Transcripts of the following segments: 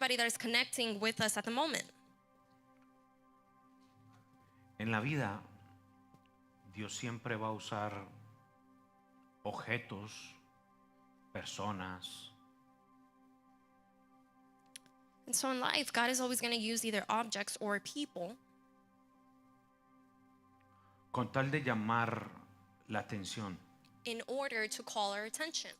everybody that is connecting with us at the moment. En la vida, Dios siempre va a usar objetos, personas, And so in life, God is always going to use either objects or people con tal de llamar la atención. in order to call our attention.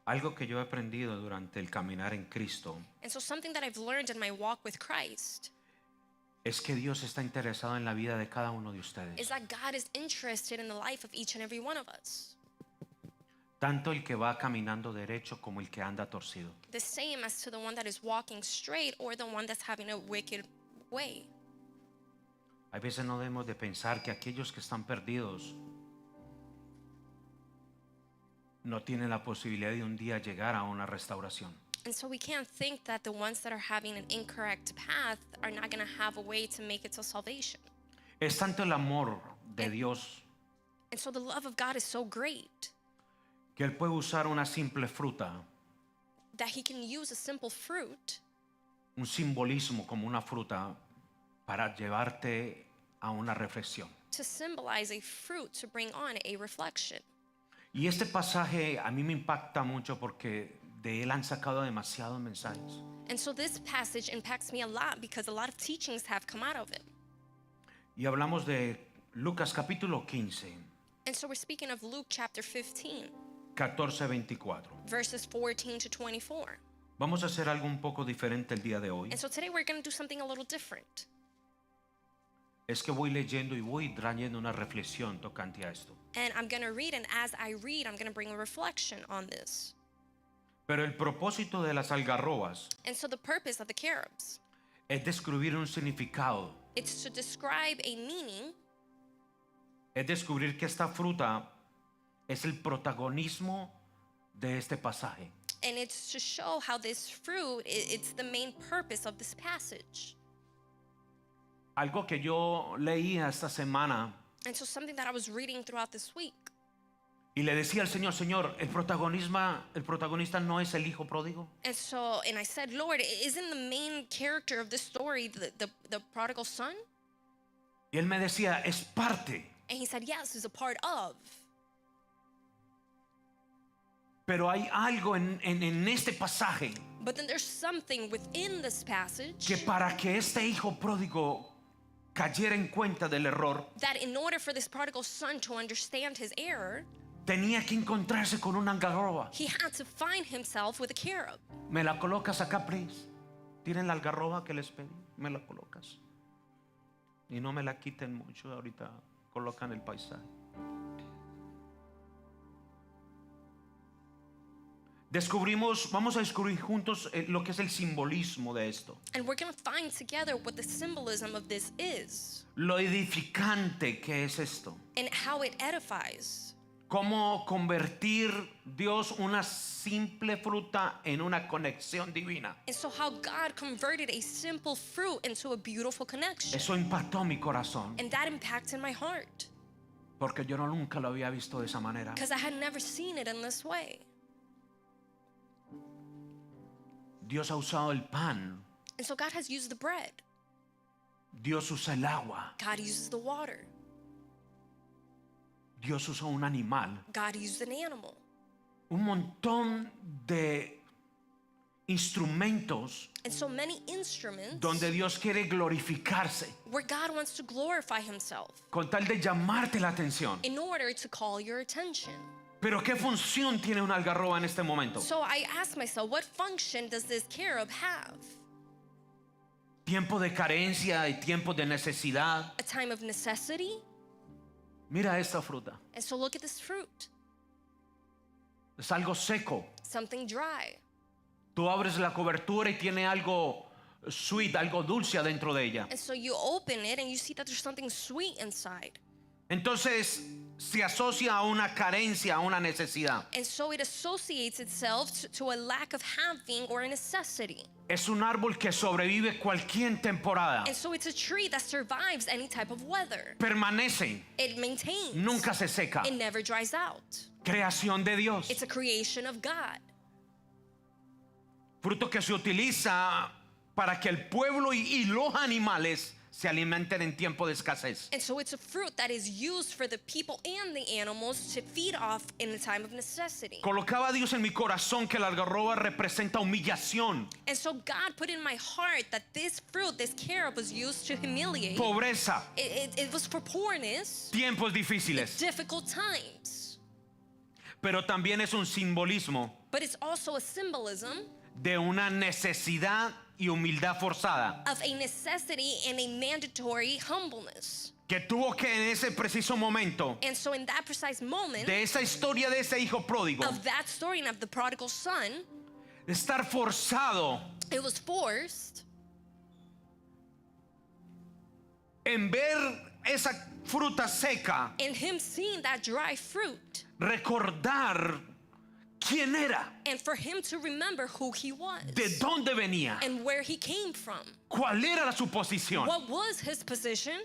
Algo que yo he aprendido durante el caminar en Cristo And so something that I've learned in my walk with Christ es que Dios está interesado en la vida de cada uno de ustedes. is that God is interested in the life of each and every one of us. Tanto el que va caminando derecho como el que anda torcido. The same as to the one that is walking straight or the one that's having a wicked way. A veces no debemos de pensar que aquellos que están perdidos no tienen la posibilidad de un día llegar a una restauración. And so we can't think that the ones that are having an incorrect path are not going to have a way to make it to salvation. Es tanto el amor de Dios And so the love of God is so great que Él puede usar una simple fruta, that he can use a simple fruit, un simbolismo como una fruta, para llevarte a una reflexión. to symbolize a fruit to bring on a reflection. Y este pasaje a mí me impacta mucho porque de él han sacado demasiados mensajes. And so this passage impacts me a lot because a lot of teachings have come out of it. Y hablamos de Lucas capítulo 15, And so we're speaking of Luke chapter 15, 14-24. verses 14 to 24. Vamos a hacer algo un poco diferente el día de hoy. And so today we're going to do something a little different. Es que voy leyendo y voy trayendo una reflexión tocante a esto. And I'm going to read, and as I read, I'm going to bring a reflection on this. Pero el propósito de las algarrobas And so the purpose of the carobs, es descubrir un significado. it's to describe a meaning, Es descubrir que esta fruta es el protagonismo de este pasaje. and it's to show how this fruit, it's the main purpose of this passage. Algo que yo leía esta semana And so something that I was reading throughout this week, y le decía al Señor, Señor, el protagonista no es el hijo pródigo. and I said, Lord, isn't the main character of this story the prodigal son? Y él me decía, es parte. And he said, yes, it's a part of. Pero hay algo en este pasaje But then there's something within this passage que para que este hijo pródigo cayera en cuenta del error, that in order for this prodigal son to understand his error, tenía que encontrarse con una algarroba. he had to find himself with a carob. ¿Me la colocas acá, please? ¿Tienen la algarroba que les pedí? ¿Me la colocas? Y no me la quiten mucho, ahorita colocan el paisaje. Vamos a descubrir juntos lo que es el simbolismo de esto. And we're going to find together what the symbolism of this is Lo edificante que es esto. and how it edifies. Cómo convertir Dios una simple fruta en una conexión divina. And so how God converted a simple fruit into a beautiful connection. Eso impactó mi corazón, And that impacted my heart porque yo nunca lo había visto de esa manera. because I had never seen it in this way. Dios ha usado el pan, And so God has used the bread. Dios usa el agua, God uses the water. Dios usó un animal, God used an animal. un montón de instrumentos And so many instruments donde Dios quiere glorificarse where God wants to glorify himself con tal de llamarte la atención. in order to call your attention. Pero ¿qué función tiene una algarroba en este momento? So I asked myself, what function does this carob have? Tiempo de carencia y tiempo de necesidad. A time of necessity? Mira esta fruta, And so look at this fruit, es algo seco. something dry. Tú abres la cobertura y tiene algo sweet, algo dulce adentro de ella. And so you open it and you see that there's something sweet inside. Entonces se asocia a una carencia, a una necesidad. And so it associates itself to a lack of having or a necessity. Es un árbol que sobrevive cualquier temporada. And so it's a tree that survives any type of weather. Permanece, It maintains. nunca se seca. It never dries out. Creación de Dios. It's a creation of God. Fruto que se utiliza para que el pueblo y los animales se alimenten en tiempo de escasez. And so it's a fruit that is used for the people and the animals to feed off in the time of necessity. Colocaba Dios en mi corazón que la algarroba representa humillación, And so God put in my heart that this fruit, this carob, was used to humiliate. pobreza, It was for poorness, tiempos difíciles. difficult times. Pero también es un simbolismo But it's also a symbolism de una necesidad y humildad forzada of a necessity and a mandatory humbleness. que tuvo que en ese preciso momento And so in that precise moment de esa historia de ese hijo pródigo of that story and of the prodigal son, estar forzado it was forced en ver esa fruta seca, in him seeing that dry fruit recordar quién era, and for him to remember who he was de dónde venía, and where he came from. cuál era su posición, What was his position?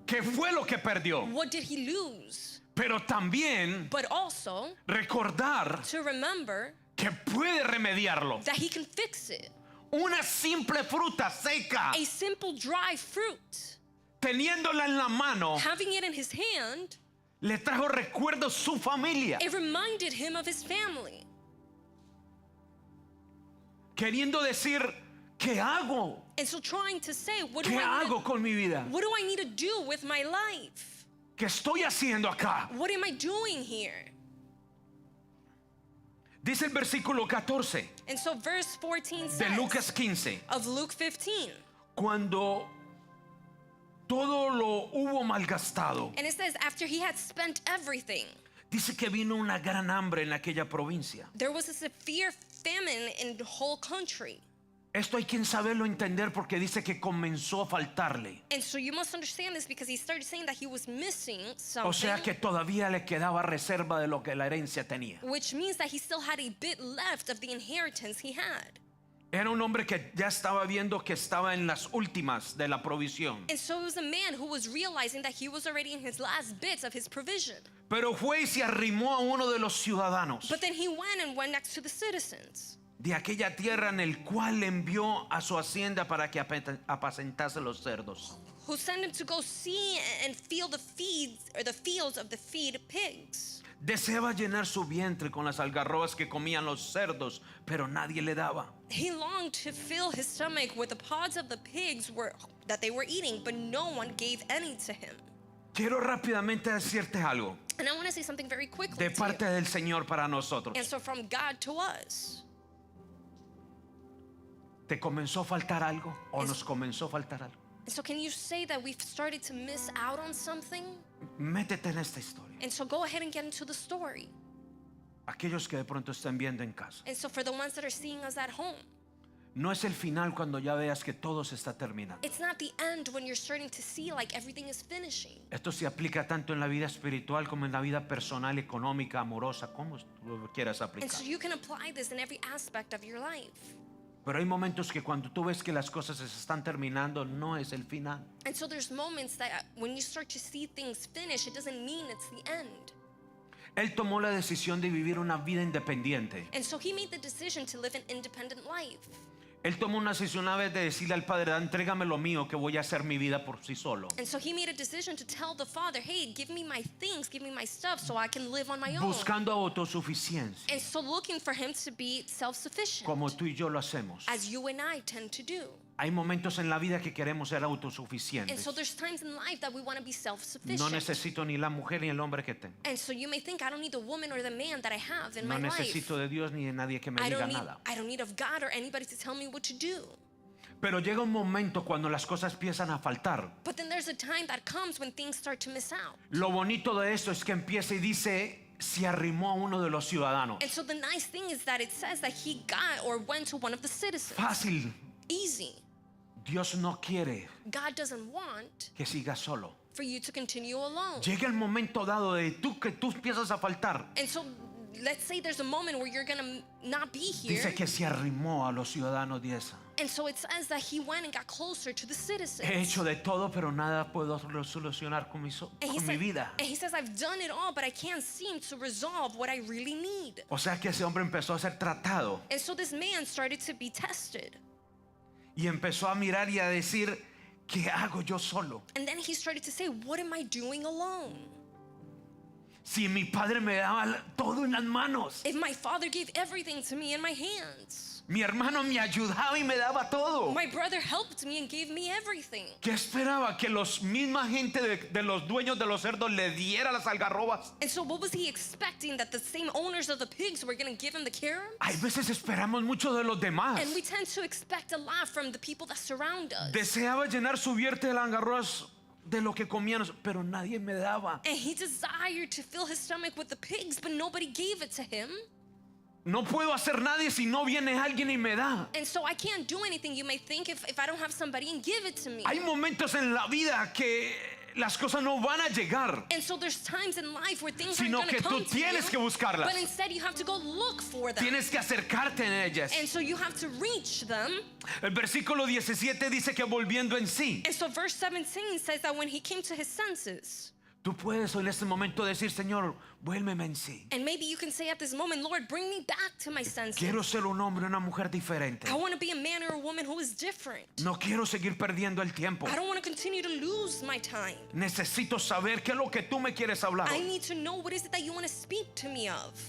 qué fue lo que perdió, What did he lose? pero también But also recordar to remember que puede remediarlo. that he can fix it. Una simple fruta seca, A simple dry fruit, teniéndola en la mano, having it in his hand, le trajo recuerdos su familia, it reminded him of his family. queriendo decir, ¿qué hago? And so trying to say, what ¿Qué hago con mi vida? do I need to do with my life? ¿Qué estoy haciendo acá? What am I doing here? Dice el versículo 14 And so verse 14 de says Lucas 15, of Luke 15, cuando todo lo hubo malgastado, and it says after he had spent everything, dice que vino una gran hambre en aquella provincia. there was a severe famine in the whole country. Esto hay quien saberlo entender porque dice que comenzó a faltarle. And so you must understand this because he started saying that he was missing O sea something, que todavía le quedaba reserva de lo que la herencia tenía. which means that he still had a bit left of the inheritance he had. Era un hombre que ya estaba viendo que estaba en las últimas de la provisión. And so it was a man who was realizing that he was already in his last bits of his provision. Pero fue y se arrimó a uno de los ciudadanos But then he went next to the citizens de aquella tierra, en el cual envió a su hacienda para que apacentase los cerdos. who sent him to go see and feel the fields of the feed pigs. Deseaba llenar su vientre con las algarrobas que comían los cerdos, pero nadie le daba. He longed to fill his stomach with the pods of the pigs that they were eating, but no one gave any to him. Quiero rápidamente decirte algo And I want to say something very quickly de to parte you. del Señor para nosotros. And so from God to us. ¿Te comenzó a faltar algo o nos comenzó a faltar algo? And so can you say that we've started to miss out on something? Métete en esta historia. And so go ahead and get into the story. Aquellos que de pronto están viendo en casa. And so for the ones that are seeing us at home, No es el final cuando ya veas que todo se está terminando. it's not the end when you're starting to see like everything is finishing. Esto se aplica tanto en la vida espiritual como en la vida personal, económica, amorosa, como tú lo quieras And aplicar. so you can apply this in every aspect of your life. Pero hay momentos que cuando tú ves que las cosas se están terminando, no es el final. And so there's moments that when you start to see things finish, it doesn't mean it's the end. Él tomó la decisión de vivir una vida independiente. And so he made the decision to live an independent life. Él tomó una decisión una vez de decirle al Padre, entrégame lo mío, que voy a hacer mi vida por sí solo. And so he made a decision to tell the Father, hey, give me my things, give me my stuff so I can live on my own. Buscando autosuficiencia, And so looking for him to be self-sufficient, como tú y yo lo hacemos. as you and I tend to do. Hay momentos en la vida que queremos ser And autosuficientes. so there's times in life that we want to be No self-sufficient. necesito ni la mujer ni el hombre que tengo. And so you may think, I don't need the woman or the man that I have in No my life. necesito de Dios ni de nadie que me I diga don't nada. need of God or anybody to tell me what to do. Pero llega un momento cuando las cosas empiezan a faltar. But then there's a time that comes when things start to miss out. Lo bonito de esto es que empieza y dice, se arrimó a uno de los ciudadanos. And so the nice thing is that it says that he got or went to one of the citizens. Fácil. Easy. Dios no quiere God doesn't want que sigas solo. for you to continue alone. Llega el momento dado de que tú empiezas a faltar. And so let's say there's a moment where you're gonna not be here. Dice que se arrimó a los ciudadanos de esa. And so it says that he went and got closer to the citizens. He hecho de todo, pero nada puedo solucionar con mi vida. And he says, I've done it all, but I can't seem to resolve what I really need. O sea que ese hombre empezó a ser tratado And so this man started to be tested. y empezó a mirar y a decir, ¿qué hago yo solo? And then he started to say, what am I doing alone? Si mi padre me daba todo en las manos, If my father gave everything to me in my hands. mi hermano me ayudaba y me daba todo. My brother helped me and gave me everything. ¿Qué esperaba? Que los misma gente de los dueños de los cerdos le diera las algarrobas. And so what was he expecting? That the same owners of the pigs were going to give him the carrots? Hay veces esperamos mucho de los demás. And we tend to expect a lot from the people that surround us. Deseaba llenar su vientre de algarrobas de lo que comían, pero nadie me daba. And he desired to fill his stomach with the pigs, but nobody gave it to him. No puedo hacer nadie si no viene alguien y me da. And so I can't do anything, you may think, if I don't have somebody and give it to me. Hay momentos en la vida que las cosas no van a llegar, And so there's times in life where things aren't sino going to que tú come to tienes que you, buscarlas. but instead you have to go look for them. Tienes que acercarte en ellas. And so you have to reach them. El versículo 17 dice que volviendo en sí. And so verse 17 says that when he came to his senses, Tú puedes en este momento decir, Señor, vuélveme en sí. and maybe you can say at this moment, Lord, bring me back to my senses. Quiero ser un hombre, una mujer diferente. I want to be a man or a woman who is different. No quiero seguir perdiendo el tiempo. I don't want to continue to lose my time. Necesito saber qué es lo que tú me quieres hablar. I need to know what is it that you want to speak to me of.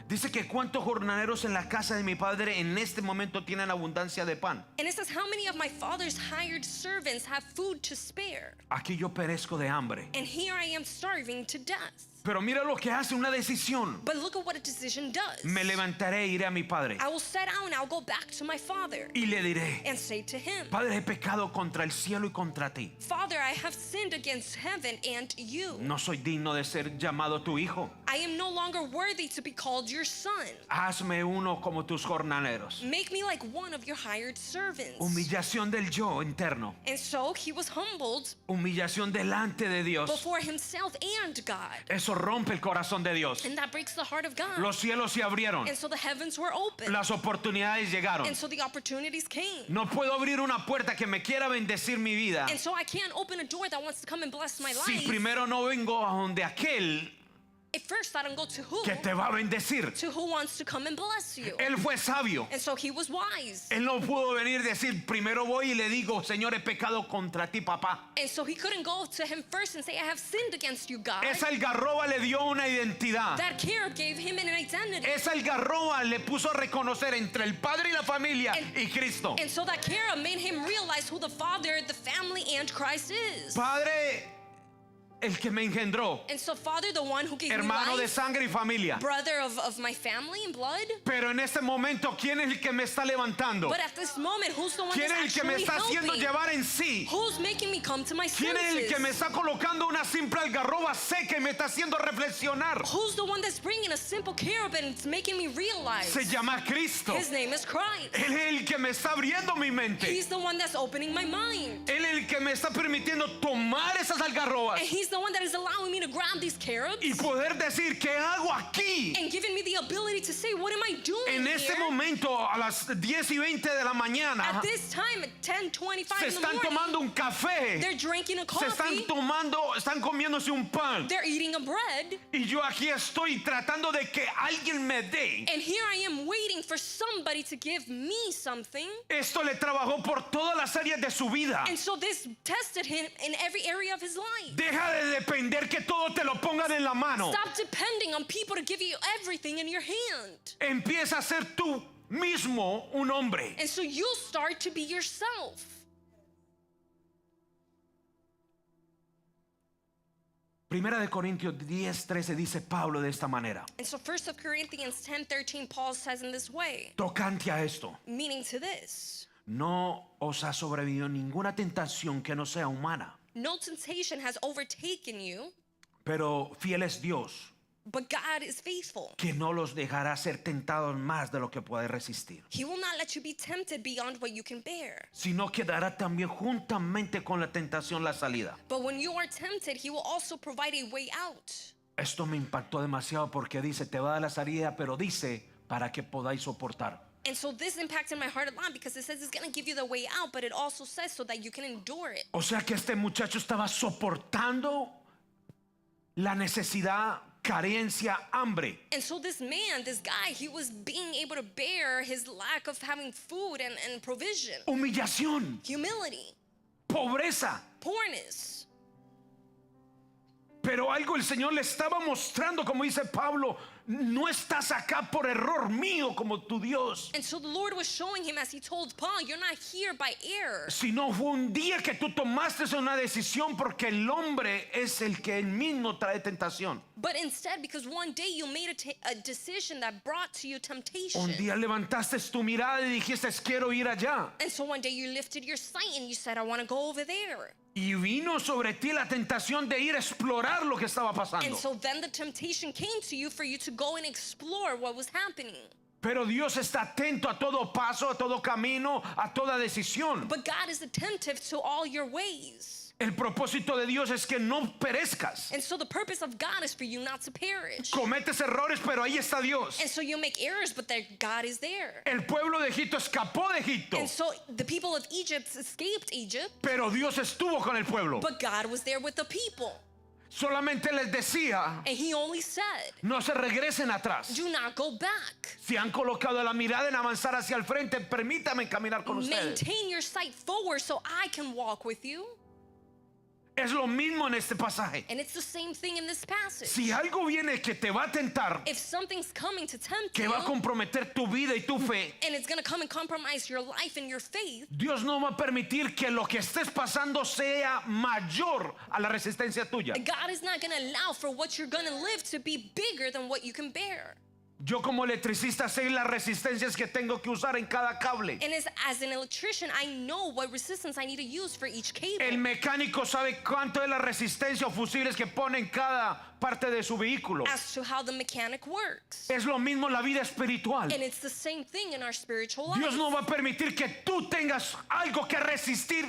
Dice que cuántos jornaleros en la casa de mi padre en este momento tienen abundancia de pan. And it says, how many of my father's hired servants have food to spare? Aquí yo perezco de hambre. And here I am starving to death. Pero mira lo que hace una decisión. But look at what a decision does. Me levantaré e iré a mi padre I will set out and I'll go back to my father y le diré, and say to him, Padre, he pecado contra el cielo y contra ti. Father, I have sinned against heaven and you. No soy digno de ser llamado tu hijo. I am no longer worthy to be called your son. Hazme uno como tus jornaleros. Make me like one of your hired servants. Humillación del yo interno. And so he was humbled Humillación delante de Dios. before himself and God. Eso rompe el corazón de Dios. And that breaks the heart of God. Los cielos se abrieron. And so the heavens were open. Las oportunidades llegaron. And so the opportunities came. No puedo abrir una puerta que me quiera bendecir mi vida And so I can't open a door that wants to come and bless my si life. primero no vengo a donde aquel At first I don't go to who? que te va a bendecir. To who wants to come and bless you. Él fue sabio. And so he was wise. Él no pudo venir y decir, primero voy y le digo, Señor, he pecado contra ti, papá. And so he couldn't go to him first and say, I have sinned against you, God. Esa algarroba le dio una identidad. That carrot gave him an identity. Esa algarroba le puso a reconocer entre el padre y la familia y Cristo. And so that carrot made him realize who the Father, the family, and Christ is. Padre, el que me engendró, And so Father, the one who gave hermano me de life, sangre y familia. brother of my family and blood. Pero en este momento, ¿quién es el que me está levantando? But at this moment, who's the one ¿Quién that's es el que me actually está haciendo helping? llevar en sí? Who's making me come to my ¿Quién es el senses? que me está colocando una simple algarroba seca y me está haciendo reflexionar? Who's the one that's bringing a simple carrot and it's making me realize? Se llama Cristo. His name is Christ. Él es el que me está abriendo mi mente. He's the one that's opening my mind. Él es el que me está permitiendo tomar esas algarrobas And he's the one that is allowing me to grab these carrots y poder decir, ¿qué hago aquí? and giving me the ability to say, what am I doing En este here? momento, a las 10:20 de la mañana, At this time, at 10:25 se in the están morning, tomando un café, they're drinking a se coffee, están comiéndose un pan. they're eating a bread, Y yo aquí estoy tratando de que alguien me dé. and here I am waiting for somebody to give me something. Esto le trabajó por todas las áreas de su vida. And so this tested him in every area of his life. Deja de depender que todo te lo pongan en la mano. Stop depending on people to give you everything in your hand. Empieza a ser tú mismo un hombre. And so you start to be yourself. Primera de Corintios 10:13 dice Pablo de esta manera. And so 1 Corinthians 10:13, Paul says in this way, Tocante a esto, meaning to this, no os ha sobrevivido ninguna tentación que no sea humana, no temptation has overtaken you, pero fiel es Dios, but God is faithful. que no los dejará ser tentados más de lo que puede resistir, He will not let you be tempted beyond what you can bear. sino que dará también juntamente con la tentación la salida, But when you are tempted, he will also provide a way out. Esto me impactó demasiado porque dice, te va a dar la salida, pero dice, para que podáis soportar. And so this impacted my heart a lot because it says it's going to give you the way out, but it also says so that you can endure it. O sea que este muchacho estaba soportando la necesidad, carencia, hambre. And so this man, this guy, he was being able to bear his lack of having food and provision, Humillación, humility, pobreza. poorness. Pero algo el Señor le estaba mostrando, como dice Pablo, no estás acá por error mío como tu Dios, And so the Lord was showing him, as he told Paul, you're not here by error. sino fue un día que tú tomaste una decisión porque el hombre es el que él mismo trae tentación. But instead, because one day you made a decision that brought to you temptation. Un día levantaste tu mirada y dijiste, quiero ir allá. And so one day you lifted your sight and you said, I want to go over there. Y vino sobre ti la tentación de ir a explorar lo que estaba pasando. And so then the temptation came to you for you to go and explore what was happening. Pero Dios está atento a todo paso, a todo camino, a toda decisión. But God is attentive to all your ways. El propósito de Dios es que no perezcas. And so the purpose of God is for you not to perish. Cometes errores, pero ahí está Dios. And so you make errors, but there God is there. El pueblo de Egipto escapó de Egipto, And so the people of Egypt escaped Egypt, pero Dios estuvo con el pueblo. but God was there with the people. Solamente les decía, And he only said, no se regresen atrás. do not go back. Si han colocado la mirada en avanzar hacia el frente, permítame caminar con ustedes. Maintain your sight forward so I can walk with you. Es lo mismo en este pasaje. And it's the same thing in this passage. Si algo viene que te va a tentar, If something's coming to tempt que you, va a comprometer tu vida y tu fe, and it's going to come and compromise your life and your faith, Dios no va a permitir que lo que estés pasando sea mayor a la resistencia tuya. God is not going to allow for what you're going to live to be bigger than what you can bear. Yo como electricista sé las resistencias que tengo que usar en cada cable. And as an electrician, I know what resistance I need to use for each cable. El mecánico sabe cuánto es la resistencia o fusibles que pone en cada parte de su vehículo. As to how the mechanic works. Es lo mismo la vida espiritual. And it's the same thing in our spiritual life. Dios no va a permitir que tú tengas algo que resistir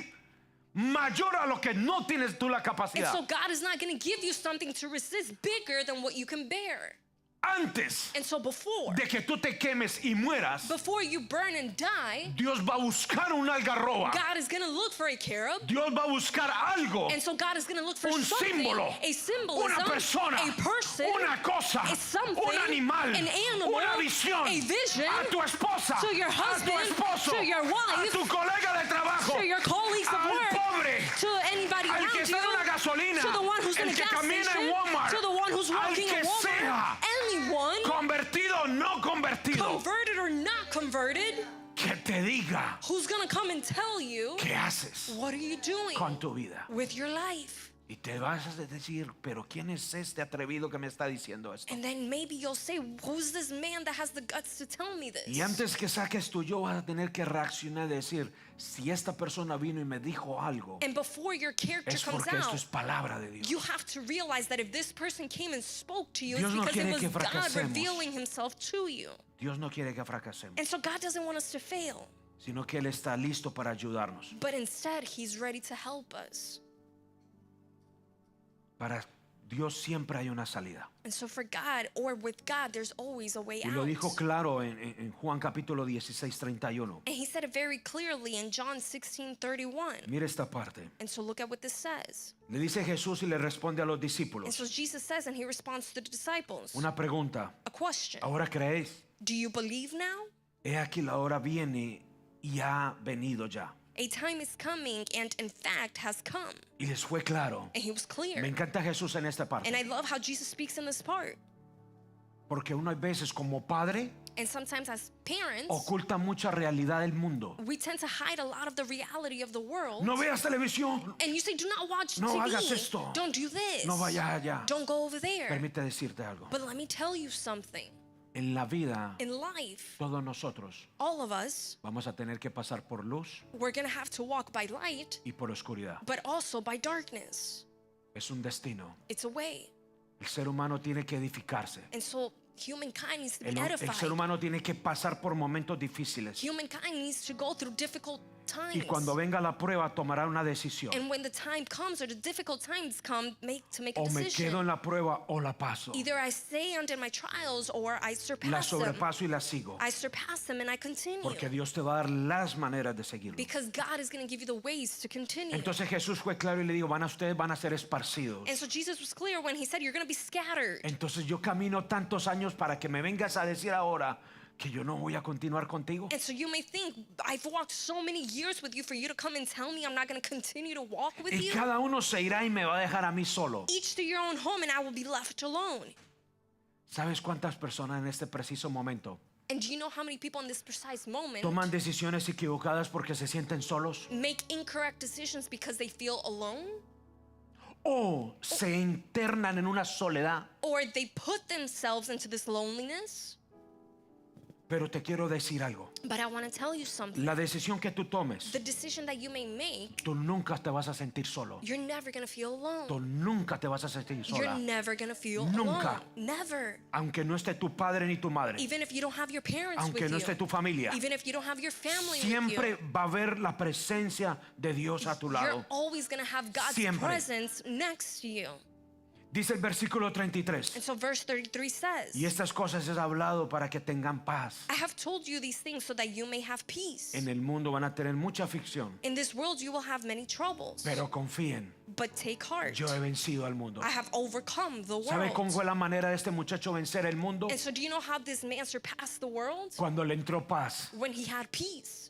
mayor a lo que no tienes tú la And capacidad. so God is not going to give you something to resist bigger than what you can bear. Antes And so before de que tú te quemes y mueras, you burn and die, Dios va a buscar un algarroba. God is going to look for a cherub. Dios va a buscar algo, And so God is going to look for un something, símbolo, a symbolism, una persona, a person, una cosa, a something, un animal, an animal, una visión, a vision, a tu esposa, to your a tu husband, esposo, to your wife, a tu colega de trabajo, to your colleagues of al work, pobre, to anybody al que around you, está en la gasolina, to the one who's in el a que gas camina station, en Walmart, to the one who's al working que in Walmart, sea, anyone, convertido o no convertido, converted or not converted, que te diga who's going to come and tell you, qué haces what are you doing con tu vida. with your life? Y te vas a decir, pero ¿quién es este atrevido que me está diciendo esto? And then maybe you'll say, who's this man that has the guts to tell me this? Y antes que saques tu yo vas a tener que reaccionar y decir, si esta persona vino y me dijo algo, And before your character es comes porque esto out, es palabra de Dios. you have to realize that if this person came and spoke to you, Dios it's no because quiere it was que God fracasemos. revealing himself to you. Dios no quiere que fracasemos, And so God doesn't want us to fail, sino que Él está listo para ayudarnos. but instead he's ready to help us. Para Dios siempre hay una salida. And so for God, or with God, there's always a way Y lo out. dijo claro en Juan capítulo 16, 31. And he said it very clearly in John 16:31. Mire esta parte. And so look at what this says. Le dice Jesús y le responde a los And discípulos. so Jesus says, and he responds to the disciples, Una pregunta. a question. ¿Ahora creéis? Do you believe now? He aquí la hora viene y ha venido ya. A time is coming and in fact has come. Y les fue claro. And he was clear. Me encanta Jesús en esta And I parte. love how Jesus speaks in this part. Porque uno a veces como padre And sometimes as parents, oculta mucha realidad del mundo. we tend to hide a lot of the reality of the world. No veas televisión. And you say, do not watch No TV. hagas esto. Don't do this. No vayas allá. Don't go over there. Permite decirte algo. But let me tell you something. En la vida, In life, todos nosotros all of us, vamos a tener que pasar por luz we're going to have to walk by light, y por oscuridad. but also by darkness. Es un destino. It's a way. El ser humano tiene que edificarse. And so Humankind needs to be El edified. ser humano tiene que pasar por momentos difíciles. Humankind needs to go through difficult times. Y cuando venga la prueba tomará una decisión. And when the time comes or the difficult times come, to make a O me decision. quedo en la prueba o la paso. Either I stay under my trials or I La surpass them. sobrepaso y la sigo. I surpass them and I continue. Porque Dios te va a dar las maneras de seguirlo. Because God is going to give you the ways to continue. Entonces Jesús fue claro y le dijo, ustedes van a ser esparcidos. And so Jesus was clear when he said, you're going to be scattered. Entonces yo camino tantos años para que me vengas a decir ahora que yo no voy a continuar contigo. And so you may think, I've walked so many years with you for you to come and tell me I'm not going to continue to walk with Y you. cada uno se irá y me va a dejar a mí solo. Each to your own home and I will be left alone. ¿Sabes cuántas personas en este preciso momento And do you know how many people in this precise moment toman decisiones equivocadas porque se sienten solos? make incorrect decisions because they feel alone? O se internan en una soledad. Or they put themselves into this loneliness? Pero te quiero decir algo. But I want to tell you something. La decisión que tú tomes, The decision that you may make, tú nunca te vas a sentir solo. you're never going to feel Tú alone. nunca te vas a sentir You're sola. never going to feel Nunca. alone. Never. Aunque no esté tu padre ni tu madre. Even if you don't have your parents Aunque with no you. esté tu familia. Even if you don't have your family Siempre with va a haber la presencia de Dios a tu you. lado. You're always going to have God's Siempre. presence next to you. Dice el versículo 33. And so verse 33 says, Y estas cosas es hablado para que tengan paz. I have told you these things so that you may have peace. En el mundo van a tener mucha aflicción. In this world you will have many troubles. Pero confíen, But take heart. yo he vencido al mundo. I have overcome the ¿Sabe cómo world. fue la manera de este muchacho vencer el mundo? And so do you know how this man surpassed the world? Cuando le entró paz. When he had peace.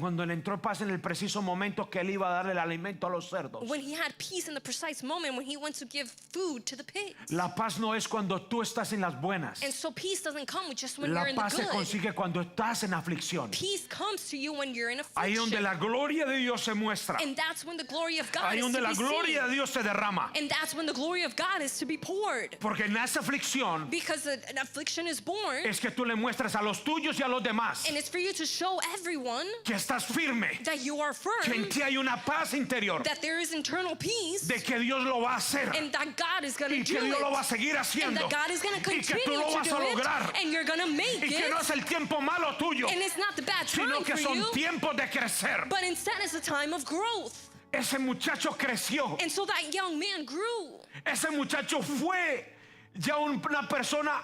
Cuando le entró paz en el preciso momento que él iba a darle el alimento a los cerdos. When he had peace in the precise moment when he went to give food to the pigs. La paz no es cuando tú estás en las buenas. And so peace doesn't come just when La you're in the paz se good. consigue cuando estás en aflicción. Peace comes to you when you're in Ahí affliction. donde la gloria de Dios se muestra. And that's when the glory of God Ahí is donde to la be gloria seen. de Dios se derrama. And that's when the glory of God is to be poured. Porque en esa aflicción Because an affliction is born. es que tú le muestras a los tuyos y a los demás And it's for you to show everyone que estás firme, that you are firm. que en ti hay una paz interior, That there is internal peace. de que Dios lo va a hacer And that God is going y to que do Dios lo va a it. seguir And haciendo that God is going to y que continue tú lo to vas do a it. lograr And you're going to make y que it. no es el tiempo malo tuyo, And it's not the bad sino time que for son you. tiempos de crecer. But instead it's a time of growth. Ese muchacho creció, And so that young man grew. ese muchacho fue ya una persona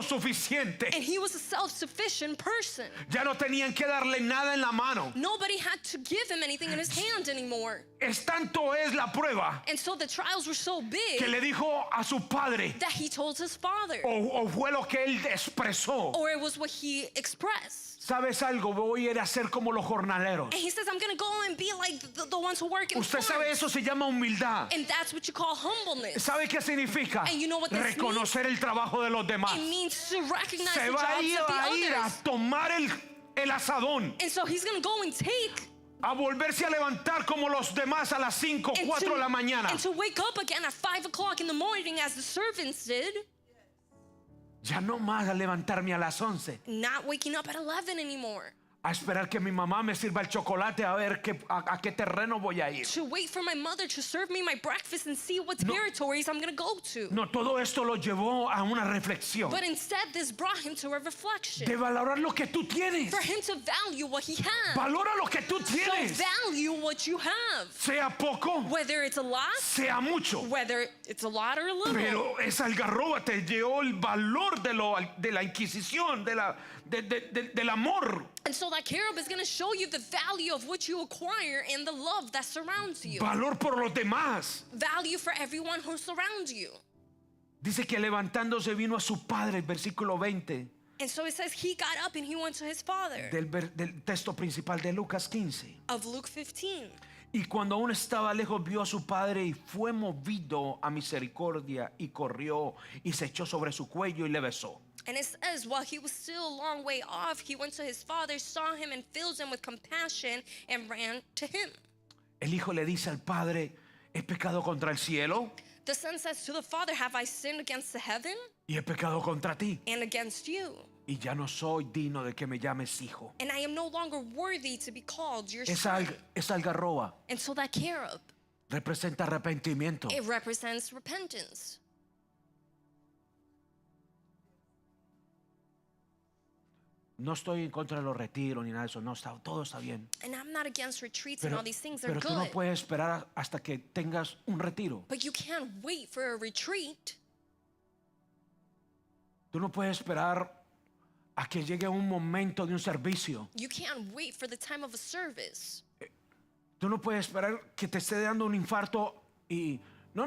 autosuficiente. And he was a self-sufficient person. Ya no tenían que darle nada en la mano. Nobody had to give him anything in his hand anymore. Es tanto es la prueba And so the trials were so big que le dijo a su padre, that he told his father. o fue lo que él expresó. Or it was what he expressed. ¿Sabes algo? Voy a ir a ser como los jornaleros. And he says, I'm going to go and be like the ones who work in Usted sabe, farms. eso se llama humildad. And that's what you call humbleness. ¿Sabe qué significa? And you know what this Reconocer el trabajo de los demás. It means to recognize Se the va a jobs ir of the a others. tomar el asadón, And so he's going to go and take a volverse a levantar como los demás a las 5, and 4 de la mañana. and to wake up again at 5 o'clock in the morning as the servants did. Ya no más a levantarme a las 11. Not waking up at 11 anymore. A esperar que mi mamá me sirva el chocolate a ver a qué terreno voy a ir. To wait for my mother to serve me my breakfast and see what territories I'm going to go to. No, todo esto lo llevó a una reflexión But instead, this brought him to a reflection. de valorar lo que tú tienes. For him to value what he has. Valora lo que tú So tienes. value what you have. Sea poco, Whether it's a lot, sea mucho. whether it's a lot or a little. Pero esa algarroba te dio el valor de la inquisición, del amor. And so that cherub is going to show you the value of what you acquire and the love that surrounds you. Valor por los demás. Value for everyone who surrounds you. Dice que levantándose vino a su padre, el versículo 20 And so it says he got up and he went to his father. del texto principal de Lucas 15. Of Luke 15. Y cuando aún estaba lejos vio a su padre y fue movido a misericordia y corrió y se echó sobre su cuello y le besó. And it says, while he was still a long way off, he went to his father, saw him, and filled him with compassion, and ran to him. El hijo le dice al padre, ¿he pecado contra el cielo The son says to the father, have I sinned against the heaven y he pecado contra ti? and against you? Y ya no soy digno de que me llames hijo. And I am no longer worthy to be called your son. Esa algarroba And so that cherub, representa arrepentimiento. it represents repentance. No estoy en contra de los retiros ni nada de eso. No, todo está bien. And I'm not against retreats and all these things. They're Pero tú no good. puedes esperar hasta que tengas un retiro. But you can't wait for a retreat. Tú no puedes esperar a que llegue un momento de un servicio. You can't wait for the time of a service. Tú no puedes esperar que te esté dando un infarto y no,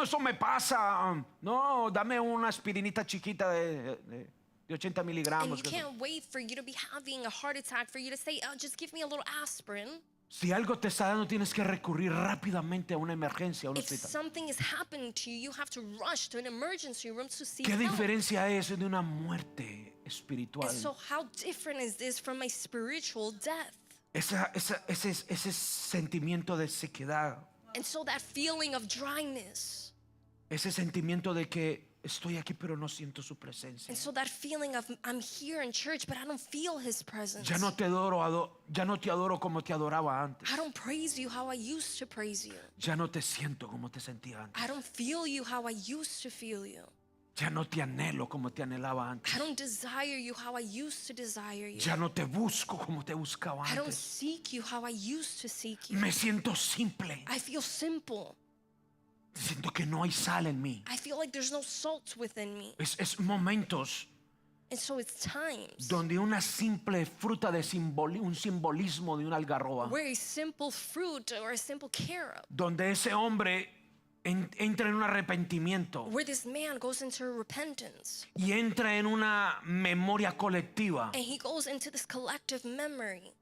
eso me pasa. No, dame una aspirinita chiquita de 80 And miligramos. you can't wait for you to be having a heart attack for you to say, oh, just give me a little aspirin. Si algo te está dando, tienes que recurrir rápidamente a una emergencia, a un If hospital. something is happening to you have to rush to an emergency room to seek ¿Qué help. diferencia es de una muerte espiritual? And so how different is this from a spiritual death? Ese sentimiento de sequedad, And so that feeling of dryness. ese sentimiento de que estoy aquí pero no siento su presencia. And so that feeling of I'm here in church but I don't feel his presence. Ya no te adoro como te adoraba antes. I don't praise you how I used to praise you. Ya no te siento como te sentía antes. I don't feel you how I used to feel you. Ya no te anhelo como te anhelaba antes. I don't desire you how I used to desire you. Ya no te busco como te buscaba I don't antes. seek you how I used to seek you. Me siento simple. I feel simple. Siento que no hay sal en mí. I feel like there's no salt within me. Es momentos And so it's times donde una simple fruta de un simbolismo de una algarroba, where a simple fruit or a simple carob, donde ese hombre entra en un arrepentimiento where this man goes into repentance y entra en una memoria colectiva and he goes into this collective memory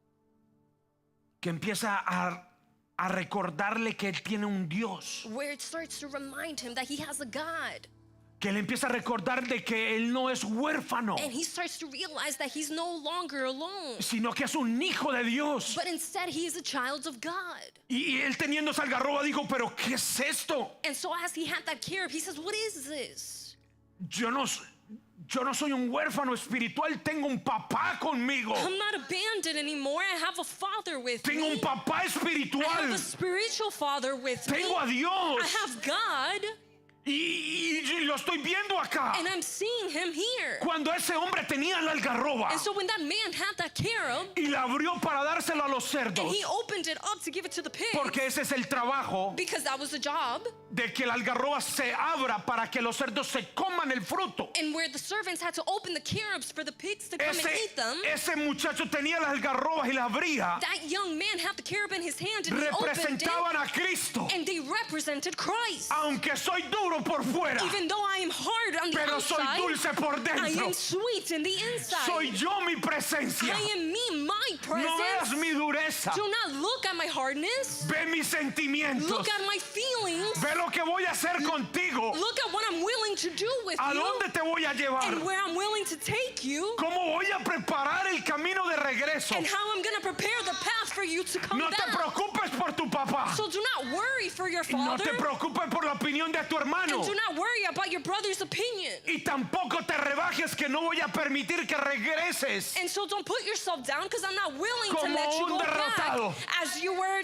que empieza a recordarle que él tiene un Dios, where it starts to remind him that he has a God. que le empieza a recordar de que él no es huérfano, And he starts to realize that he's no longer alone, sino que es un hijo de Dios. but instead he is a child of God. Y él teniendo esa algarroba dijo, pero ¿qué es esto? And so as he had that carob, he says, what is this? Yo no soy un huérfano espiritual, tengo un papá conmigo. I'm not abandoned anymore. I have a father with Tengo me. un papá I have espiritual. a spiritual father with me. Tengo a Dios. I have God, Y lo estoy viendo acá. and I'm seeing him here. Cuando ese hombre tenía la algarroba And so when that man had that carob, y la abrió para dársela a los and cerdos, he opened it up to give it to the pigs, porque ese es el trabajo because that was the job, de que la algarroba se abra para que los cerdos se coman el fruto. and where the servants had to open the carobs for the pigs to come and eat them, Ese muchacho tenía las algarrobas y las abría. that young man had the carob in his hand and he opened it, Representaban a Cristo. and they represented Christ. Aunque soy duro por fuera, Even though I am hard on the pero soy outside, dulce por I dentro. am sweet in the inside. Soy yo mi presencia. I am me, my No veas presence. mi dureza. Do not look at my hardness. Ve mis sentimientos. Look at my feelings. Ve lo que voy a hacer contigo. Look at what I'm willing to do with ¿A you dónde te voy a llevar? and where I'm willing to take you ¿Cómo voy a preparar el camino de regreso? and how I'm going to prepare the path for you to come No te back. preocupes por tu papá. So do not worry for your No father, te preocupes por la opinión de tu hermano. and do not worry about your brother's opinion. Y tampoco te rebajes, que no voy a permitir que regreses And so don't put yourself down, because I'm not willing to como let you un go back derrotado. as you were.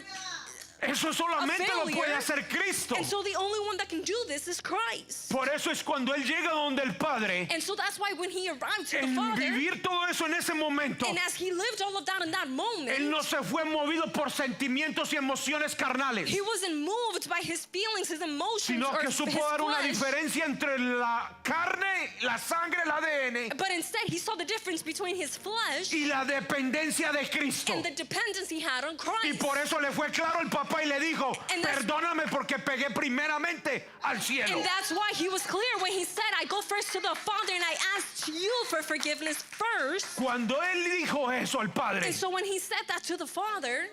Eso solamente lo failure. puede hacer Cristo. And so the only one that can do this is Christ. Por eso es cuando Él llega donde el Padre, And so that's why when he arrived to the en Father, vivir todo eso en ese momento, and as he lived all of that in that moment, Él no se fue movido por sentimientos y emociones carnales, he wasn't moved by his feelings, his emotions, sino or que his supo dar una flesh. diferencia entre la carne, la sangre, el ADN But instead, he saw the difference between his flesh y la dependencia de Cristo. and the dependence he had on Christ. Y por eso le fue claro el papá y le dijo, And that's- perdóname porque pegué primeramente al cielo. And that's why he was clear when he said, I go first to the Father and I asked you for forgiveness first. Cuando Él dijo eso al Padre, And so when he said that to the Father,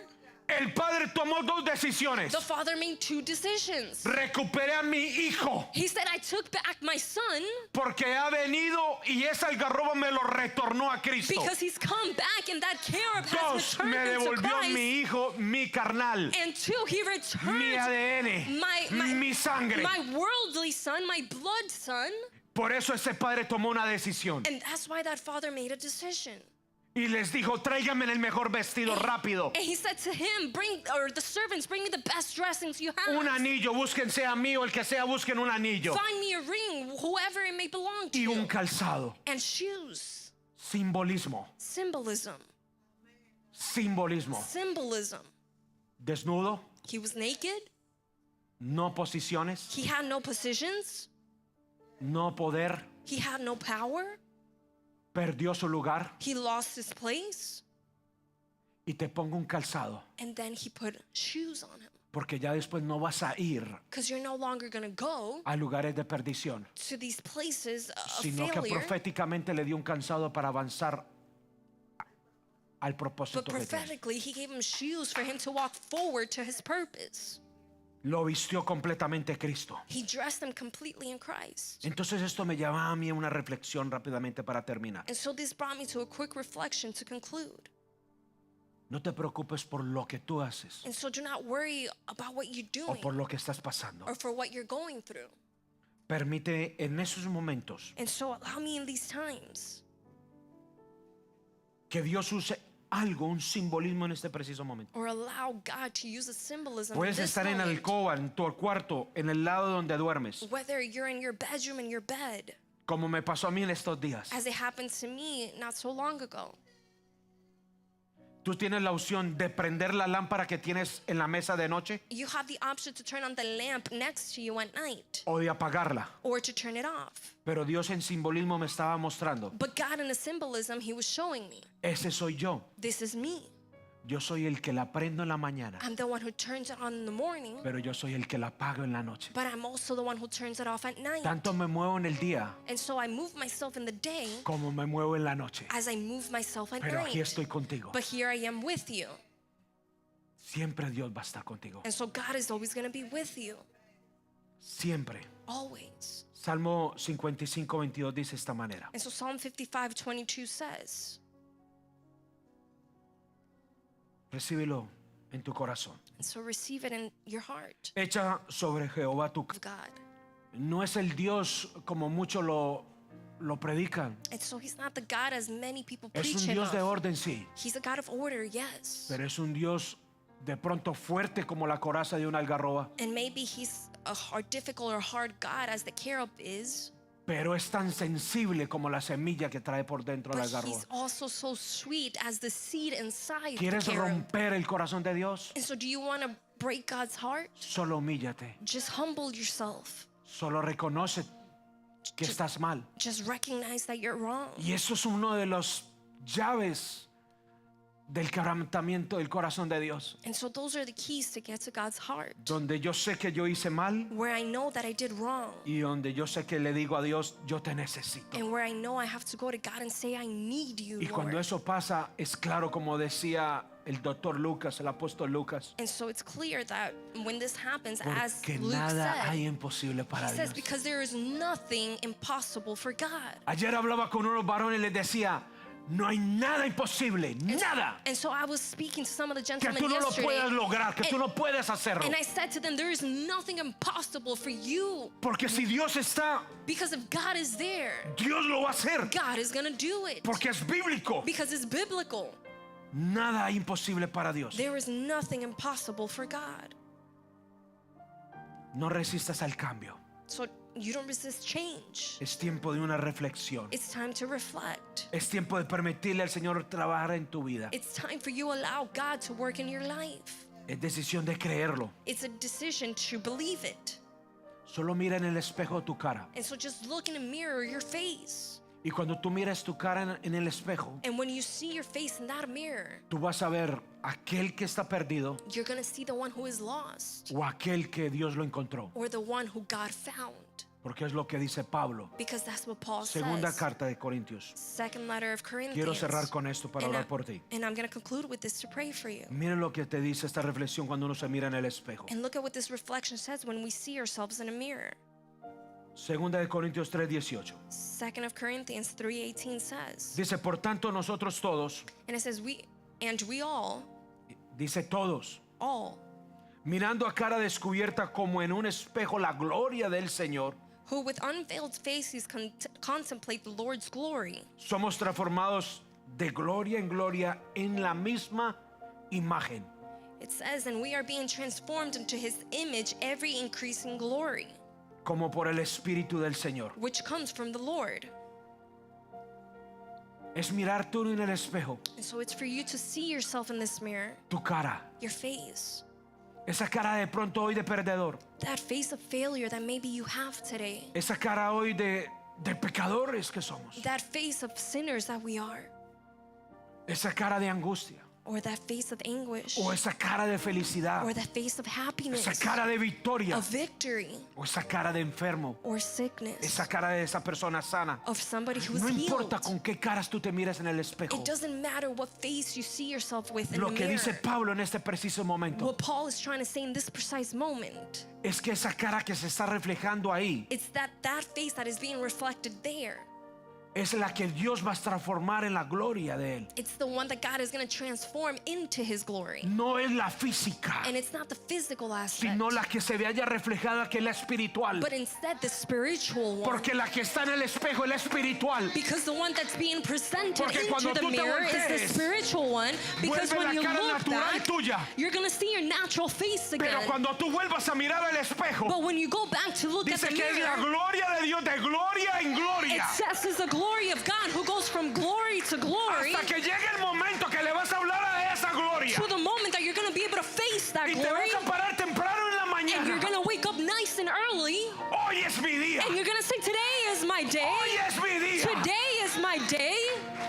el Padre tomó dos decisiones. the Father made two decisions. Recuperé a mi hijo He said, I took back my son porque ha venido y esa algarroba me lo retornó a Cristo. because he's come back and that carob has Dos, me returned into devolvió Christ. mi hijo, mi carnal, And two, he mi returned ADN, mi sangre. my worldly son, my blood son. Por eso ese padre tomó una decisión And that's why that father made a decision. y les dijo, tráigame el mejor vestido rápido. And he said to him, the servants, bring me the best dressings you have. Un anillo, búsquense a mí o el que sea, busquen un anillo. Find me a ring, whoever it may belong to Y un you. calzado. And shoes. Simbolismo. Symbolism. Simbolismo. Symbolism. Desnudo. He was naked. No posiciones. He had no positions. No poder. He had no power. Perdió su lugar. He lost his place. Y te pongo un calzado. And then he put shoes on him. Porque ya después no vas a ir Because you're no longer going to go a lugares de perdición, to these places of sino que failure. proféticamente le dio un calzado para avanzar al But propósito de Dios. prophetically, he gave him shoes for him to walk forward to his purpose. Lo vistió completamente Cristo. He dressed him completely in Christ. Entonces esto me lleva a mí a una reflexión rápidamente para terminar. And so this brought me to a quick reflection to conclude. No te preocupes por lo que tú haces And so do not worry about what you're o doing por lo que estás pasando. or for what you're going through. Permite en esos momentos And so allow me in these times que Dios use algo, un simbolismo en este preciso momento. or allow God to use a symbolism in Puedes this estar en la moment. alcoba, en tu cuarto, en el lado donde duermes, Whether you're in your bedroom, in your bed, como me pasó a mí en estos días. as it happened to me not so long ago. Tú tienes la opción de prender la lámpara que tienes en la mesa de noche You have the option to turn on the lamp next to you at night o de apagarla. or to turn it off. Pero Dios en simbolismo me estaba mostrando, But God in a symbolism, he was showing me, ese soy yo. this is me. Yo soy el que la prendo en la mañana, I'm the one who turns it on in the morning, pero yo soy el que la apago en la noche. but I'm also the one who turns it off at night. Tanto me muevo en el día And so I move myself in the day como me muevo en la noche. as I move myself at Pero aquí night. estoy contigo. But here I am with you. Siempre Dios va a estar contigo. And so God is always going to be with you. Siempre. Always. Salmo 55:22 dice esta manera. And so Psalm 55:22 says, Recíbelo en tu corazón. and so receive it in your heart Echa sobre Jehová tu... of God. No es el Dios como muchos lo predican. And so he's not the God as many people Es preach un him Dios de of. orden, sí. He's a God of order, yes. Pero es un Dios de pronto fuerte como la coraza de una algarroba. And maybe he's a hard, difficult or hard God as the cherub is. Pero es tan sensible como la semilla que trae por dentro la But algarroba. he's also so sweet as the seed inside the ¿Quieres cherub. romper el corazón de Dios? And so do you want to break God's heart? Solo humíllate. Just humble yourself. Solo reconoce que estás mal. Just recognize that you're wrong. Y eso es uno de los llaves del quebrantamiento del corazón de Dios. And so those are the keys to get to God's heart. Donde yo sé que yo hice mal Where I know that I did wrong. y donde yo sé que le digo a Dios, yo te necesito. And where I know I have to go to God and say, I need you, Y cuando Lord. eso pasa, es claro como decía el doctor Lucas, el apóstol Lucas, And so it's clear that when this happens, as porque Luke nada said, hay imposible he para says, Dios. because there is nothing impossible for God. Ayer hablaba con unos varones y les decía, no hay nada imposible, nada, And so I was speaking to some of the que gentlemen tú no lo yesterday. puedas lograr, que tú no puedes hacerlo. And I said to them, there is nothing impossible for you. Porque si Dios está, Because if God is there, Dios lo va a hacer. God is going to do it. Porque es bíblico. Because it's biblical. Nada hay imposible para Dios. There is nothing impossible for God. No resistas al cambio. So you don't resist change. Es tiempo de una reflexión. It's time to reflect. Es tiempo de permitirle al Señor trabajar en tu vida. It's time for you to allow God to work in your life. Es decisión de creerlo. It's a decision to believe it. Solo mira en el espejo tu cara. And so just look in the mirror, your face. Y cuando tú miras tu cara en el espejo, And when you see your face in that mirror, tú vas a ver aquel que está perdido you're going to see the one who is lost o aquel que Dios lo encontró. or the one who God found. Porque es lo que dice Pablo. Because that's what Paul Segunda says. carta de Corintios. Second letter of Corinthians. Quiero cerrar con esto para And orar por ti. and I'm going to conclude with this to pray for you. Miren lo que te dice esta reflexión cuando uno se mira en el espejo. And look at what this reflection says when we see ourselves in a mirror. Segunda de Corintios 3:18. Second of Corinthians 3:18 says, Dice, por tanto nosotros todos, and it says, we all, dice todos, mirando a cara descubierta como en un espejo la gloria del Señor, who with unveiled faces contemplate the Lord's glory, somos transformados de gloria en gloria en la misma imagen. it says, and we are being transformed into his image every increasing glory, Como por el Espíritu del Señor. which comes from the Lord. es mirar tú en el espejo, And so it's for you to see yourself in this mirror, tu cara, your face, esa cara de pronto hoy de perdedor, that face of failure that maybe you have today, esa cara hoy de pecadores que somos, that face of sinners that we are, esa cara de angustia, or that face of anguish, o esa cara de felicidad, or that face of happiness, esa cara de victoria, of victory, o esa cara de enfermo, or sickness, esa cara de esa persona sana. of somebody who's No healed. importa con qué caras tú te mires en el espejo. It doesn't matter what face you see yourself with in Lo the que dice mirror. Pablo en este preciso momento What Paul is trying to say in this precise moment, es que esa cara que se está reflejando ahí it's that face that is being reflected there, es la que Dios va a transformar en la gloria de Él. it's the one that God is going to transform into His glory. No es la física, And it's not the physical aspect, sino la que se vea reflejada, que es la espiritual. but instead the spiritual one. Porque la que está en el espejo es la espiritual. Because the one that's being presented Porque cuando into the tú te mirror is the voltees, spiritual one. Because vuelve when la you cara look natural back, tuya. you're going to see your natural face again. Pero cuando tú vuelvas a mirar al espejo, But when you go back to look at dice the que es la mirror, gloria de Dios, de gloria en it gloria. says it's the glory of God who goes from glory to glory Hasta que llegue el momento que le vas a hablar a esa gloria. to the moment that you're going to be able to face that Y te glory, vas a parar temprano en la and you're going mañana. to wake up nice and early, Hoy es mi día. and you're going to say, today is my day. Hoy es mi día. Today is my day.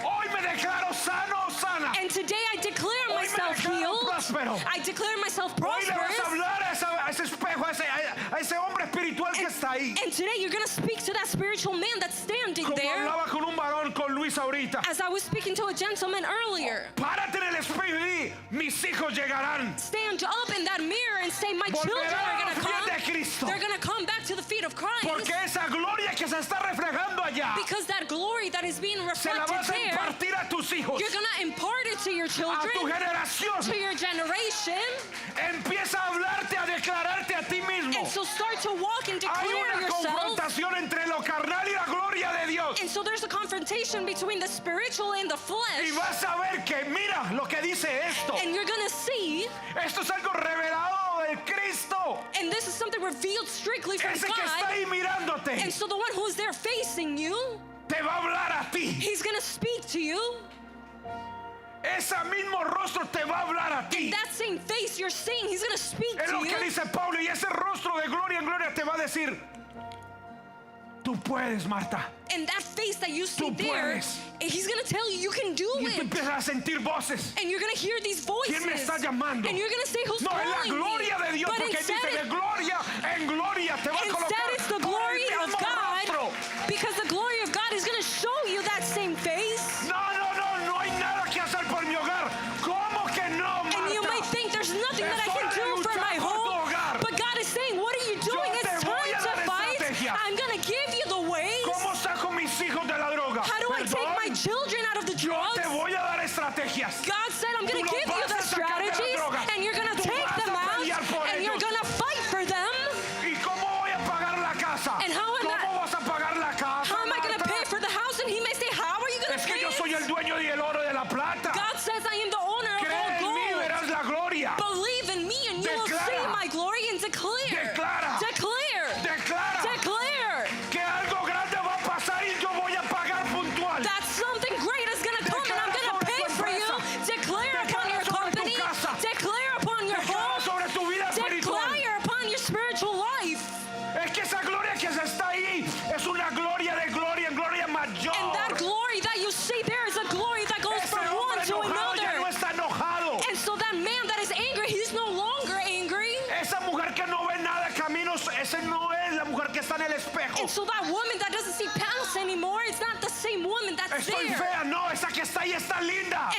Hoy me declaro sano o sana. And today I declare Hoy me myself declaro healed. próspero. I declare myself Hoy le vas a prosperous. hablar a ese espejo, a ese hombre espiritual que está ahí. And today you're going to speak to that spiritual man that's standing Como there. hablaba con un varón, con Luis ahorita. As I was speaking to a gentleman earlier, Párate en el espejo y di, mis hijos llegarán. stand up in that mirror and say, my children Volverán are a going los to pies come. de Cristo. They're going to come back to the feet of Christ. Porque esa gloria que se está reflejando allá, Because that glory that is being se la reflected vas a there, impartir a tus hijos, you're going to impart it to your a children, tu generación. to your generation. Empieza a hablarte, a declararte a ti mismo. And so start to walk and Hay declare una yourself. confrontación entre lo carnal y la gloria de Dios. And so there's a confrontation between the spiritual and the Y flesh. vas a ver que, mira lo que dice esto. And you're going to see, Esto es algo revelado de Cristo. and this is something revealed strictly from Ese que está God. ahí mirándote And so the one who's there facing you, te va a hablar a ti. he's going to speak to you. Ese mismo rostro te va a hablar a ti. That same face you're seeing, he's going to speak Es to lo you. que dice Pablo. Y ese rostro de gloria en gloria te va a decir, tú puedes, Marta. And that face that you see Tú there, puedes. he's going to tell you, you can do Y tú it. empiezas a sentir voces. And you're going to hear these voices. ¿Quién me está llamando? And you're going to say, who's No, es la calling me? gloria de Dios, But porque instead, dice de gloria en gloria te va a instead colocar it's the con el glory of mismo God, rostro. because the glory of God is going to show you that same face. No hay nada que hacer por mi hogar. ¿Cómo que no, Marta? And you might think there's nothing that I Es can hora de do for luchar my por tu home. hogar. But God is saying, what are you doing? Yo te It's voy time a to dar fight. estrategia. I'm going to give you the ways. ¿Cómo saco mis hijos de la droga? How do I take Perdón, my children out of the yo drugs? te voy a dar estrategias. God said, I'm Tú going to los give you vas the a sacar de la strategies, droga. and you're going to Tú take vas them a out, pelear por and you're ellos. going to fight for them. ¿Y cómo voy a pagar la casa? And how am ¿Cómo vas a pagar la casa, How am I going to Marta? pay for the house? And he may say, how are you going Es to que pay yo soy el it? dueño y el oro de la plata. God says, I am the owner of Cree all en mí, gold. verás la gloria. Believe in me, and you will Declara. see my glory and declare. Declara. Declare. Declara Declare que algo grande va a pasar y yo voy a pagar puntual. that something great is going to come, and I'm going to pay for you. Declare upon your company. Declare upon your Declara home. sobre tu vida espiritual. Declare upon your spiritual life. Es que esa gloria que se está ahí es una gloria de gloria en gloria mayor. And that glory that you see there is a glory that goes Ese from one hombre to enojado ya no another. está enojado. And so that man that is angry, he's no longer angry. Esa mujer que no ve nada de caminos, esa no es la mujer que está en el espejo. And so that woman that doesn't see paths anymore, it's not the same woman that's Estoy there. fea, no, esa que está ahí está linda.